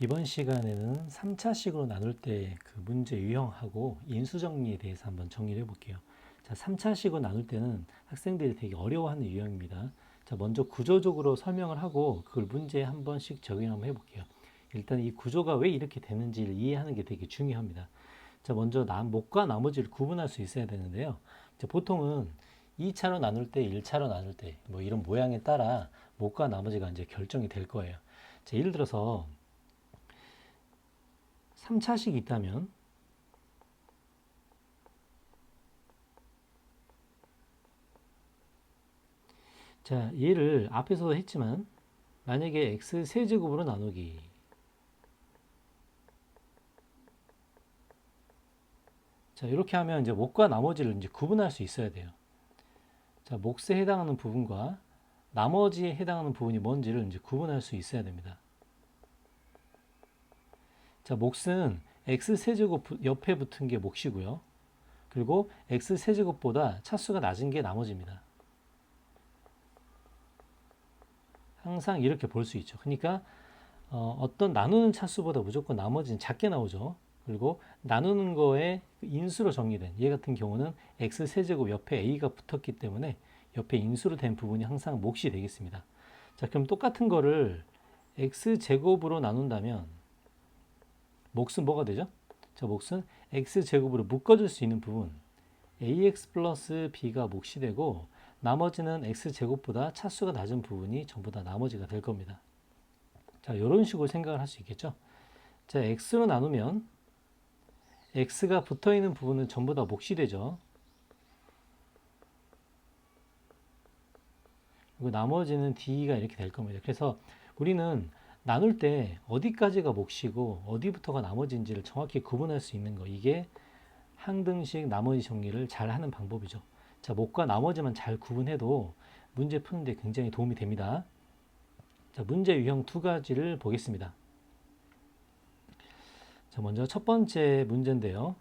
이번 시간에는 3차식으로 나눌 때 그 문제 유형하고 인수 정리에 대해서 한번 정리를 해볼게요. 자, 3차식으로 나눌 때는 학생들이 되게 어려워하는 유형입니다. 자, 먼저 구조적으로 설명을 하고 그걸 문제에 한 번씩 적용 한번 해볼게요. 일단 이 구조가 왜 이렇게 되는지를 이해하는 게 되게 중요합니다. 자, 먼저 목과 나머지를 구분할 수 있어야 되는데요. 자, 보통은 2차로 나눌 때, 1차로 나눌 때, 뭐 이런 모양에 따라 목과 나머지가 이제 결정이 될 거예요. 자, 예를 들어서 3차식이 있다면 자, 얘를 앞에서도 했지만 만약에 x 세제곱으로 나누기 자, 이렇게 하면 이제 목과 나머지를 이제 구분할 수 있어야 돼요. 자, 몫에 해당하는 부분과 나머지에 해당하는 부분이 뭔지를 이제 구분할 수 있어야 됩니다. 자, 몫은 x 세제곱 옆에 붙은 게 몫이고요. 그리고 x 세제곱보다 차수가 낮은 게 나머지입니다. 항상 이렇게 볼 수 있죠. 그러니까 어떤 나누는 차수보다 무조건 나머지는 작게 나오죠. 그리고 나누는 거에 인수로 정리된 얘 같은 경우는 x 세제곱 옆에 a가 붙었기 때문에 옆에 인수로 된 부분이 항상 몫이 되겠습니다. 자, 그럼 똑같은 거를 x 제곱으로 나눈다면 몫은 뭐가 되죠? 자, 몫은 x 제곱으로 묶어줄 수 있는 부분 ax 플러스 b가 몫이 되고 나머지는 x 제곱보다 차수가 낮은 부분이 전부 다 나머지가 될 겁니다. 자, 이런 식으로 생각을 할 수 있겠죠. 자, x로 나누면 x가 붙어 있는 부분은 전부 다 몫이 되죠. 그리고 나머지는 d가 이렇게 될 겁니다. 그래서 우리는 나눌 때 어디까지가 몫이고 어디부터가 나머지인지를 정확히 구분할 수 있는 거, 이게 항등식 나머지 정리를 잘 하는 방법이죠. 자, 목과 나머지만 잘 구분해도 문제 푸는데 굉장히 도움이 됩니다. 자, 문제 유형 두 가지를 보겠습니다. 자, 먼저 첫 번째 문제인데요.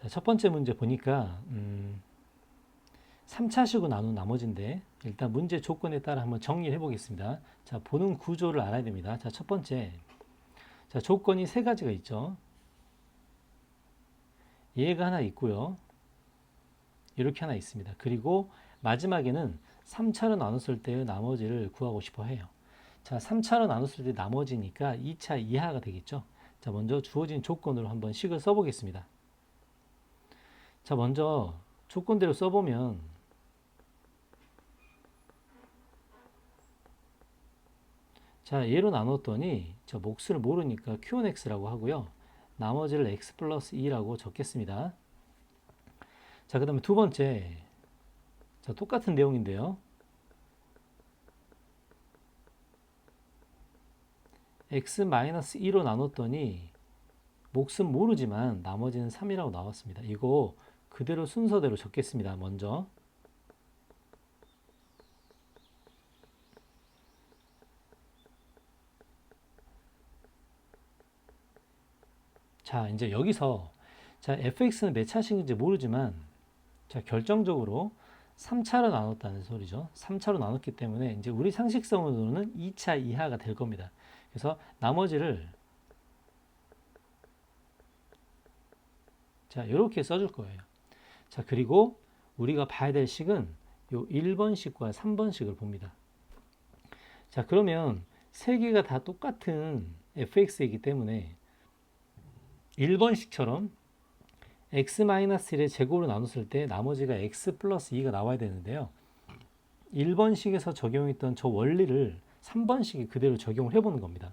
자, 첫 번째 문제 보니까 3차식으로 나눈 나머지인데 일단 문제 조건에 따라 한번 정리해 보겠습니다. 자, 보는 구조를 알아야 됩니다. 자, 첫 번째. 자, 조건이 세 가지가 있죠. 얘가 하나 있고요. 이렇게 하나 있습니다. 그리고 마지막에는 3차로 나눴을 때의 나머지를 구하고 싶어 해요. 자, 3차로 나눴을 때 나머지니까 2차 이하가 되겠죠. 자, 먼저 주어진 조건으로 한번 식을 써보겠습니다. 자, 먼저 조건대로 써보면 자, 얘로 나눴더니 저 몫을 모르니까 Q&X라고 하고요. 나머지를 X 플러스 2라고 적겠습니다. 자, 그 다음에 두 번째. 자, 똑같은 내용인데요. x-2로 나눴더니 몫은 모르지만 나머지는 3이라고 나왔습니다. 이거 그대로 순서대로 적겠습니다. 먼저. 자, 이제 여기서 자, fx는 몇 차식인지 모르지만 자, 결정적으로 3차로 나눴다는 소리죠. 3차로 나눴기 때문에 이제 우리 상식성으로는 2차 이하가 될 겁니다. 그래서 나머지를 자, 이렇게 써줄 거예요. 자, 그리고 우리가 봐야 될 식은 요 1번식과 3번식을 봅니다. 자, 그러면 세 개가 다 똑같은 fx이기 때문에 1번식처럼 x-1의 제곱으로 나눴을 때 나머지가 x 플러스 2가 나와야 되는데요. 1번식에서 적용했던 저 원리를 3번식에 그대로 적용을 해보는 겁니다.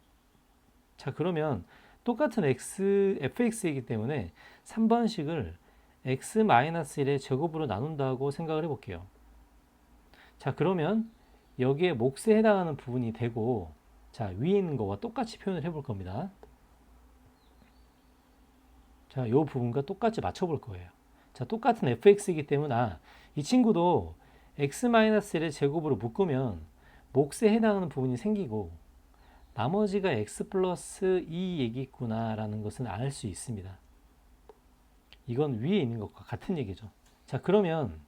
자, 그러면 똑같은 fx이기 때문에 3번식을 x-1의 제곱으로 나눈다고 생각을 해볼게요. 자, 그러면 여기에 몫에 해당하는 부분이 되고 자, 위에 있는 거와 똑같이 표현을 해볼 겁니다. 자, 이 부분과 똑같이 맞춰볼 거예요. 자, 똑같은 fx이기 때문에 이 친구도 x-1의 제곱으로 묶으면 몫에 해당하는 부분이 생기고 나머지가 x 플러스 2 얘기구나 라는 것은 알 수 있습니다. 이건 위에 있는 것과 같은 얘기죠. 자, 그러면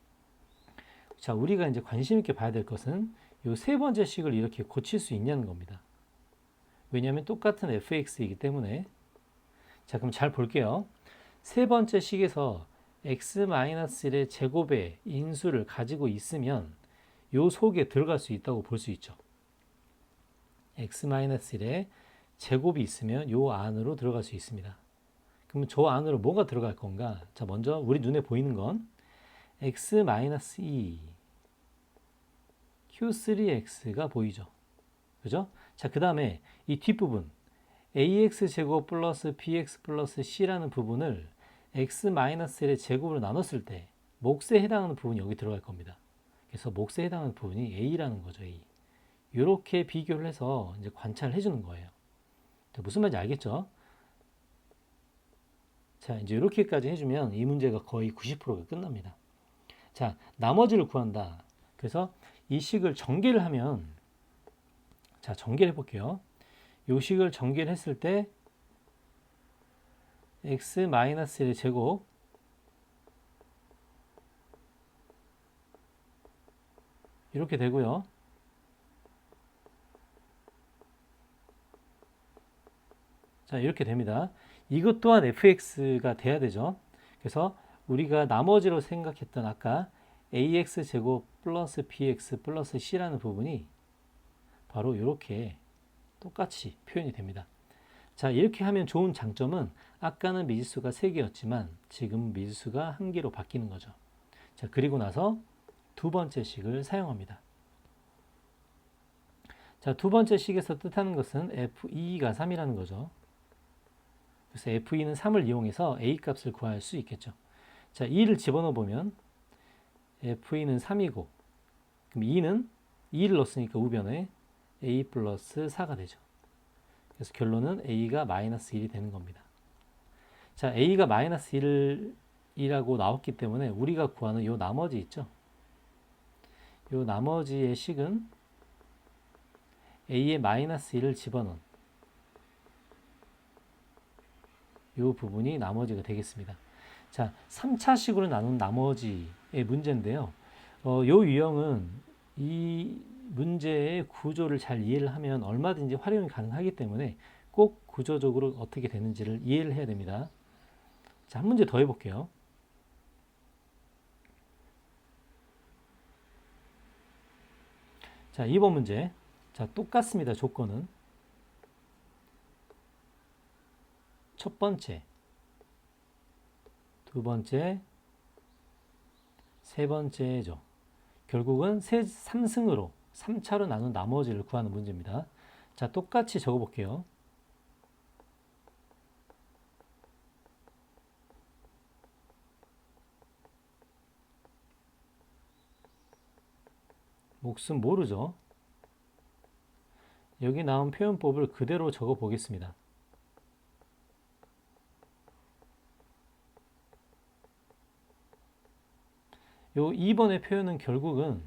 자, 우리가 이제 관심 있게 봐야 될 것은 이 세 번째 식을 이렇게 고칠 수 있냐는 겁니다. 왜냐하면 똑같은 fx이기 때문에. 자, 그럼 잘 볼게요. 세 번째 식에서 x-1의 제곱의 인수를 가지고 있으면 요 속에 들어갈 수 있다고 볼 수 있죠. x-1의 제곱이 있으면 요 안으로 들어갈 수 있습니다. 그럼 저 안으로 뭐가 들어갈 건가? 자, 먼저 우리 눈에 보이는 건 x-2 q3x가 보이죠. 그죠? 자, 그 다음에 이 뒷부분 ax제곱 플러스 bx 플러스 c라는 부분을 x-1의 제곱으로 나눴을 때 몫에 해당하는 부분이 여기 들어갈 겁니다. 그래서 몫에 해당하는 부분이 a라는 거죠. a. 이렇게 비교를 해서 이제 관찰을 해주는 거예요. 무슨 말인지 알겠죠? 자, 이제 이렇게까지 해주면 이 문제가 거의 90%가 끝납니다. 자, 나머지를 구한다. 그래서 이 식을 전개를 하면, 자, 전개를 해볼게요. 이 식을 전개를 했을 때 x-1의 제곱 이렇게 되고요. 자, 이렇게 됩니다. 이것 또한 fx가 돼야 되죠. 그래서 우리가 나머지로 생각했던 아까 ax제곱 플러스 bx 플러스 c라는 부분이 바로 이렇게 똑같이 표현이 됩니다. 자, 이렇게 하면 좋은 장점은 아까는 미지수가 3개였지만 지금 미지수가 1개로 바뀌는 거죠. 자, 그리고 나서 두 번째 식을 사용합니다. 자, 두 번째 식에서 뜻하는 것은 f2가 3이라는 거죠. 그래서 f2는 3을 이용해서 a 값을 구할 수 있겠죠. 자, 2를 집어넣어 보면 f2는 3이고 그럼 2는 2를 넣었으니까 우변에 a 플러스 4가 되죠. 그래서 결론은 a가 마이너스 1이 되는 겁니다. 자, a가 마이너스 1이라고 나왔기 때문에 우리가 구하는 요 나머지 있죠. 요 나머지의 식은 a의 마이너스 1을 집어넣은 요 부분이 나머지가 되겠습니다. 자, 3차식으로 나눈 나머지의 문제인데요. 요 유형은 이 문제의 구조를 잘 이해를 하면 얼마든지 활용이 가능하기 때문에 꼭 구조적으로 어떻게 되는지를 이해를 해야 됩니다. 자, 한 문제 더 해볼게요. 자, 2번 문제. 자, 똑같습니다. 조건은. 첫 번째, 두 번째, 세 번째죠. 결국은 3승으로 3차로 나눈 나머지를 구하는 문제입니다. 자, 똑같이 적어볼게요. 몫은 모르죠. 여기 나온 표현법을 그대로 적어 보겠습니다. 요 2번의 표현은 결국은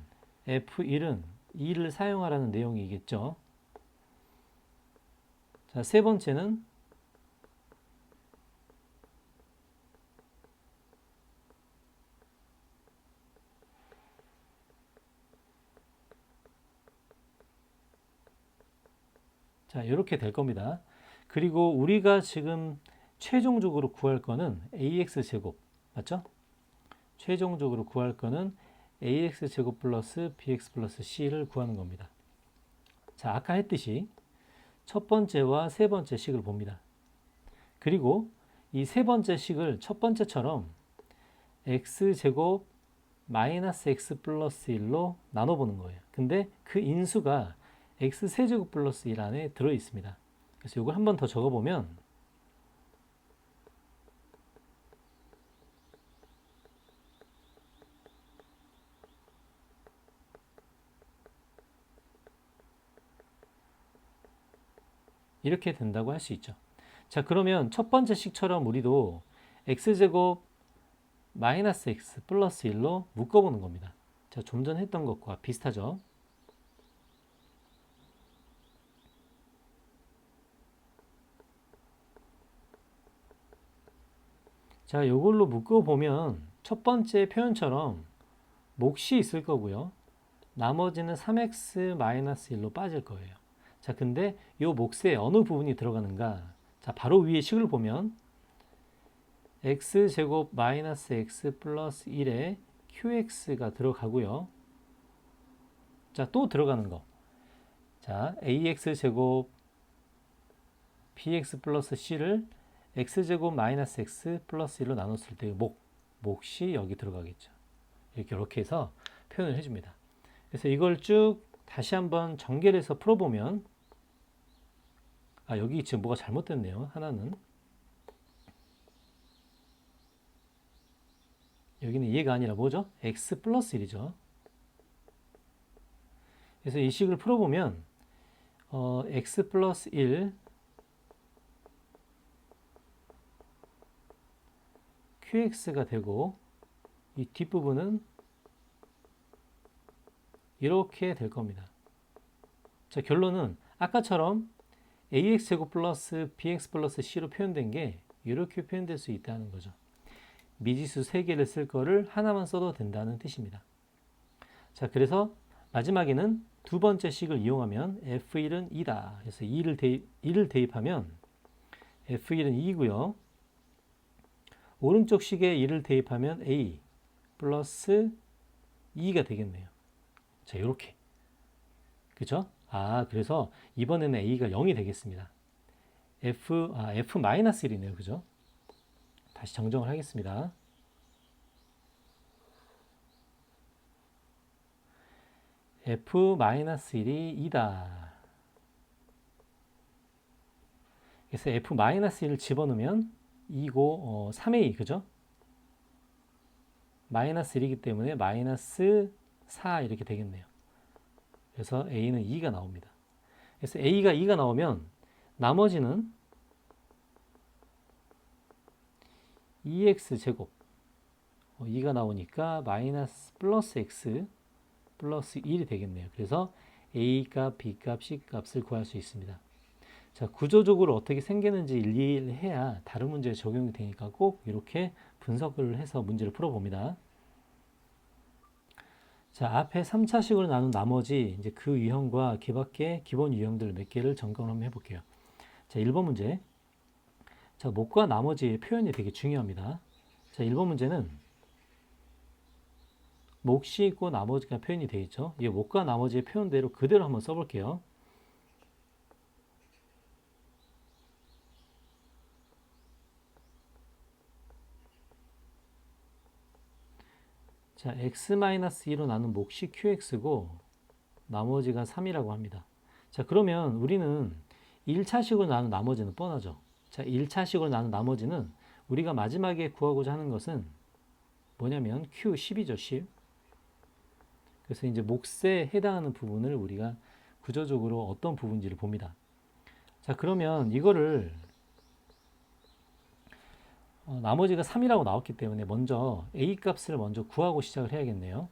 F1은 2를 사용하라는 내용이겠죠. 자, 세 번째는 자, 이렇게 될 겁니다. 그리고 우리가 지금 최종적으로 구할 거는 ax제곱, 맞죠? 최종적으로 구할 거는 ax제곱 플러스 bx 플러스 c를 구하는 겁니다. 자, 아까 했듯이 첫 번째와 세 번째 식을 봅니다. 그리고 이 세 번째 식을 첫 번째처럼 x제곱 마이너스 x 플러스 1로 나눠보는 거예요. 근데 그 인수가 x세제곱 플러스 1 안에 들어 있습니다. 그래서 이걸 한 번 더 적어보면 이렇게 된다고 할 수 있죠. 자, 그러면 첫 번째 식처럼 우리도 x제곱 마이너스 x 플러스 1로 묶어보는 겁니다. 자, 좀 전 했던 것과 비슷하죠. 자, 이걸로 묶어보면 첫 번째 표현처럼 몫이 있을 거고요. 나머지는 3x-1로 빠질 거예요. 자, 근데 이 몫에 어느 부분이 들어가는가? 자, 바로 위에 식을 보면 x제곱 마이너스 x 플러스 1에 qx가 들어가고요. 자, 또 들어가는 거. 자, ax제곱 bx 플러스 c를 x제곱 마이너스 x 플러스 1로 나눴을 때 몫이 여기 들어가겠죠. 이렇게 해서 표현을 해줍니다. 그래서 이걸 쭉 다시 한번 정렬해서 풀어보면 여기 지금 뭐가 잘못됐네요. 하나는 여기는 이해가 아니라 뭐죠? x 플러스 1이죠. 그래서 이 식을 풀어보면 x 플러스 1 qx가 되고 이 뒷부분은 이렇게 될 겁니다. 자, 결론은 아까처럼 ax제곱 플러스 bx 플러스 c로 표현된 게 이렇게 표현될 수 있다는 거죠. 미지수 3개를 쓸 거를 하나만 써도 된다는 뜻입니다. 자, 그래서 마지막에는 두 번째 식을 이용하면 f1은 2다. 그래서 2를 대입하면 f1은 2고요. 오른쪽 식에 2를 대입하면 a 플러스 2가 되겠네요. 자, 이렇게. 그죠? 그래서 이번에는 a가 0이 되겠습니다. f-1이네요. 그죠? 다시 정정을 하겠습니다. f-1이 2다. 그래서 f-1을 집어넣으면 2고 3a, 그죠? 마이너스 1이기 때문에 마이너스 4 이렇게 되겠네요. 그래서 a는 2가 나옵니다. 그래서 a가 2가 나오면 나머지는 2x제곱 2가 나오니까 마이너스 플러스 x 플러스 1이 되겠네요. 그래서 a값, b값, c값을 구할 수 있습니다. 자, 구조적으로 어떻게 생기는지 이해를 해야 다른 문제에 적용이 되니까 꼭 이렇게 분석을 해서 문제를 풀어봅니다. 자, 앞에 3차식으로 나눈 나머지 이제 그 유형과 그 밖에 기본 유형들 몇 개를 점검을 한번 해볼게요. 자, 1번 문제. 자, 몫과 나머지의 표현이 되게 중요합니다. 자, 1번 문제는 몫이 있고 나머지가 표현이 되어 있죠. 이 몫과 나머지의 표현대로 그대로 한번 써볼게요. 자, x-2로 나눈 몫이 qx고 나머지가 3이라고 합니다. 자, 그러면 우리는 1차식으로 나눈 나머지는 뻔하죠. 자, 1차식으로 나눈 나머지는 우리가 마지막에 구하고자 하는 것은 뭐냐면 q10이죠. 10. 그래서 이제 몫에 해당하는 부분을 우리가 구조적으로 어떤 부분인지를 봅니다. 자, 그러면 이거를 나머지가 3이라고 나왔기 때문에 먼저 a 값을 먼저 구하고 시작을 해야겠네요.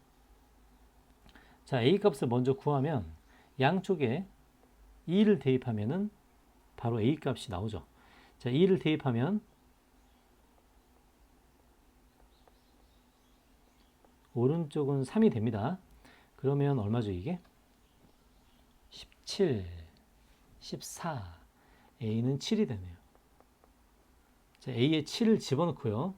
자, a 값을 먼저 구하면 양쪽에 2를 대입하면은 바로 a 값이 나오죠. 자, 2를 대입하면 오른쪽은 3이 됩니다. 그러면 얼마죠, 이게? 17, 14, a는 7이 되네요. 자, a에 7을 집어넣고요.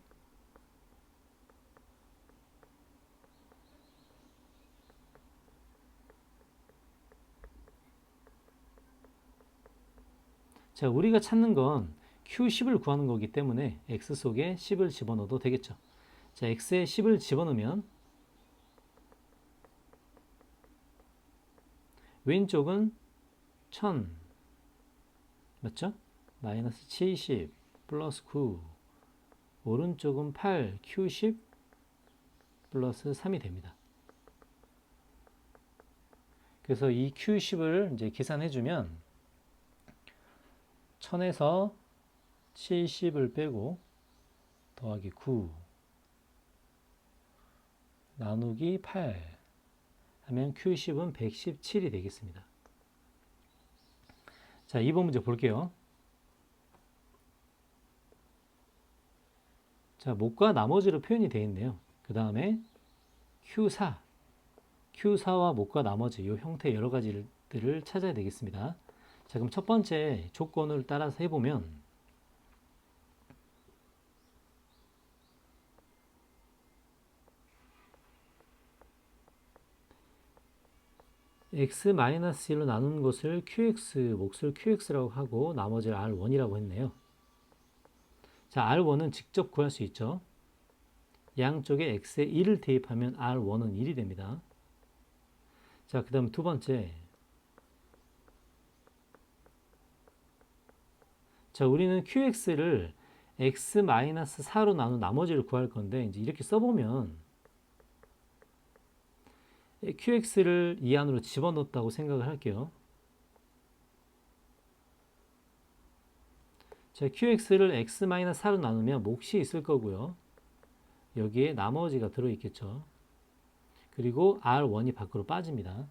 자, 우리가 찾는 건 q10을 구하는 거기 때문에 x 속에 10을 집어넣어도 되겠죠. 자, x에 10을 집어넣으면 왼쪽은 1000 맞죠? 마이너스 70 플러스 9 오른쪽은 8 q10 플러스 3이 됩니다. 그래서 이 q10을 이제 계산해 주면 1000에서 70을 빼고 더하기 9 나누기 8 하면 q10은 117이 되겠습니다. 자, 2번 문제 볼게요. 자, 몫과 나머지로 표현이 되어 있네요. 그 다음에 Q4, Q4와 몫과 나머지 이 형태의 여러 가지들을 찾아야 되겠습니다. 자, 그럼 첫 번째 조건을 따라서 해보면 x-1로 나눈 것을 qx, 몫을 qx라고 하고 나머지를 r1이라고 했네요. 자, r1은 직접 구할 수 있죠. 양쪽에 x에 1을 대입하면 r1은 1이 됩니다. 자, 그 다음 두 번째. 자, 우리는 qx를 x-4로 나눈 나머지를 구할 건데, 이제 이렇게 써보면 qx를 이 안으로 집어넣었다고 생각을 할게요. 자, qx를 x-4로 나누면 몫이 있을 거고요. 여기에 나머지가 들어있겠죠. 그리고 r1이 밖으로 빠집니다.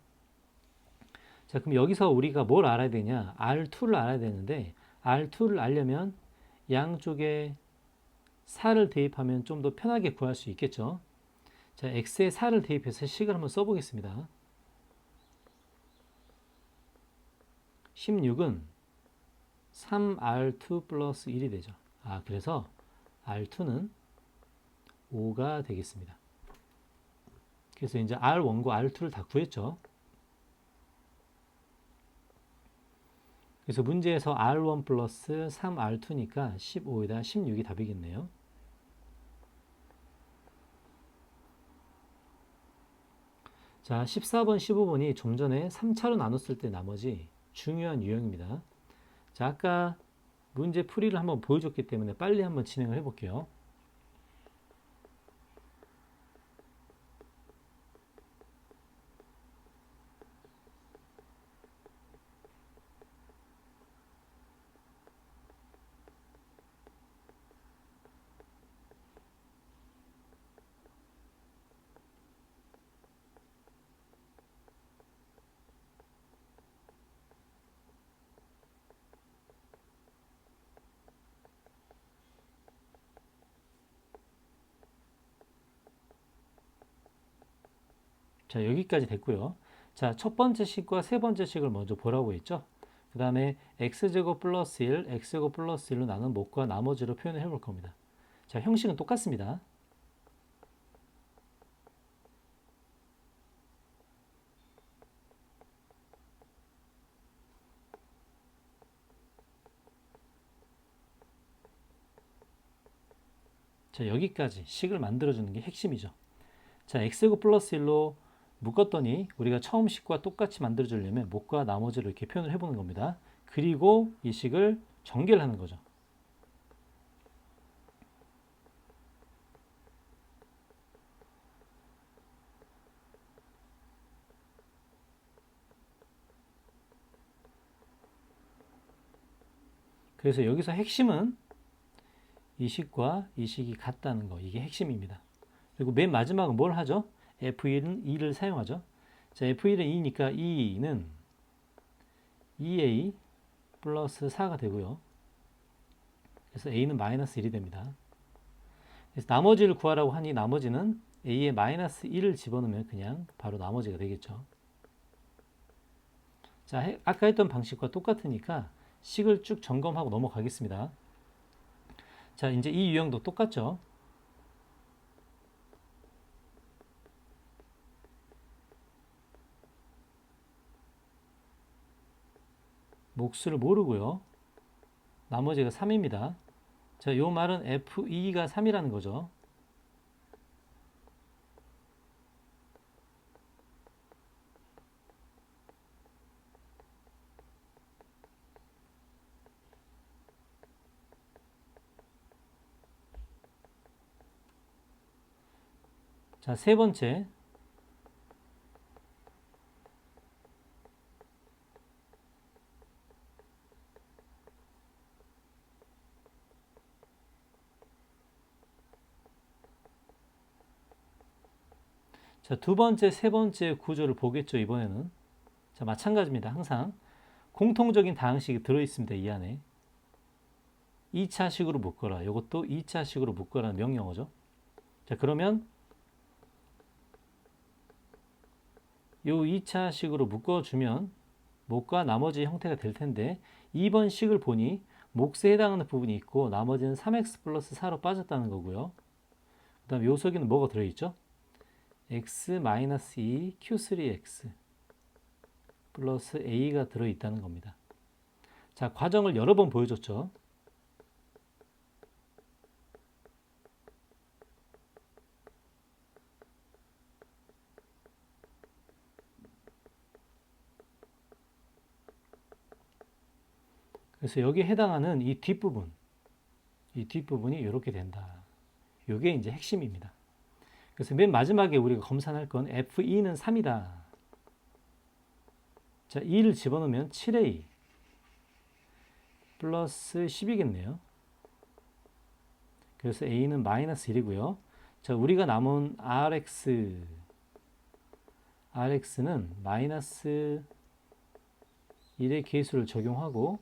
자, 그럼 여기서 우리가 뭘 알아야 되냐? r2를 알아야 되는데 r2를 알려면 양쪽에 4를 대입하면 좀 더 편하게 구할 수 있겠죠. 자, x에 4를 대입해서 식을 한번 써보겠습니다. 16은 3r2 플러스 1이 되죠. 아, 그래서 r2는 5가 되겠습니다. 그래서 이제 r1과 r2를 다 구했죠. 그래서 문제에서 r1 플러스 3r2니까 15에다 16이 답이겠네요. 자, 14번, 15번이 좀 전에 3차로 나눴을 때 나머지 중요한 유형입니다. 자, 아까 문제 풀이를 한번 보여줬기 때문에 빨리 한번 진행을 해볼게요. 자, 여기까지 됐고요. 자, 첫 번째 식과 세 번째 식을 먼저 보라고 했죠. 그 다음에 x제곱 플러스 1, x제곱 플러스 1로 나눈 몫과 나머지로 표현을 해볼 겁니다. 자, 형식은 똑같습니다. 자, 여기까지 식을 만들어주는 게 핵심이죠. 자, x제곱 플러스 1로 묶었더니 우리가 처음 식과 똑같이 만들어주려면 몫과 나머지를 이렇게 표현을 해보는 겁니다. 그리고 이 식을 전개를 하는 거죠. 그래서 여기서 핵심은 이 식과 이 식이 같다는 거, 이게 핵심입니다. 그리고 맨 마지막은 뭘 하죠? F1은 2를 사용하죠. 자, F1은 2니까 2는 2A 플러스 4가 되고요. 그래서 A는 마이너스 1이 됩니다. 그래서 나머지를 구하라고 하니 나머지는 A에 마이너스 1을 집어넣으면 그냥 바로 나머지가 되겠죠. 자, 아까 했던 방식과 똑같으니까 식을 쭉 점검하고 넘어가겠습니다. 자, 이제 이 유형도 똑같죠. 몫을 모르고요. 나머지가 3입니다. 자, 요 말은 F2가 3이라는 거죠. 자, 세 번째. 자, 두 번째, 세 번째 구조를 보겠죠, 이번에는. 자, 마찬가지입니다. 항상 공통적인 다항식이 들어있습니다, 이 안에. 2차식으로 묶어라. 이것도 2차식으로 묶어라는 명령어죠. 자, 그러면 요 2차식으로 묶어주면 목과 나머지 형태가 될 텐데 2번 식을 보니 몫에 해당하는 부분이 있고 나머지는 3x 플러스 4로 빠졌다는 거고요. 그 다음 요소기는 뭐가 들어있죠? x-2 q3x 플러스 a가 들어있다는 겁니다. 자, 과정을 여러 번 보여줬죠. 그래서 여기에 해당하는 이 뒷부분이 이렇게 된다. 이게 이제 핵심입니다. 그래서 맨 마지막에 우리가 검산할 건 F2는 3이다. 자, 2를 집어넣으면 7A 플러스 10이겠네요. 그래서 A는 마이너스 1이고요. 자, 우리가 남은 RX는 마이너스 1의 계수를 적용하고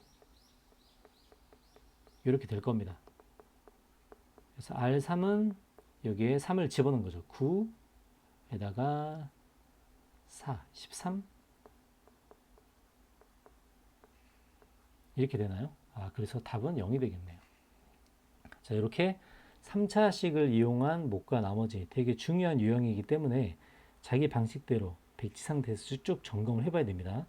이렇게 될 겁니다. 그래서 R3은 여기에 3을 집어넣은 거죠. 9에다가 4, 13 이렇게 되나요? 그래서 답은 0이 되겠네요. 자, 이렇게 3차식을 이용한 목과 나머지 되게 중요한 유형이기 때문에 자기 방식대로 백지상 대수 쭉 점검을 해봐야 됩니다.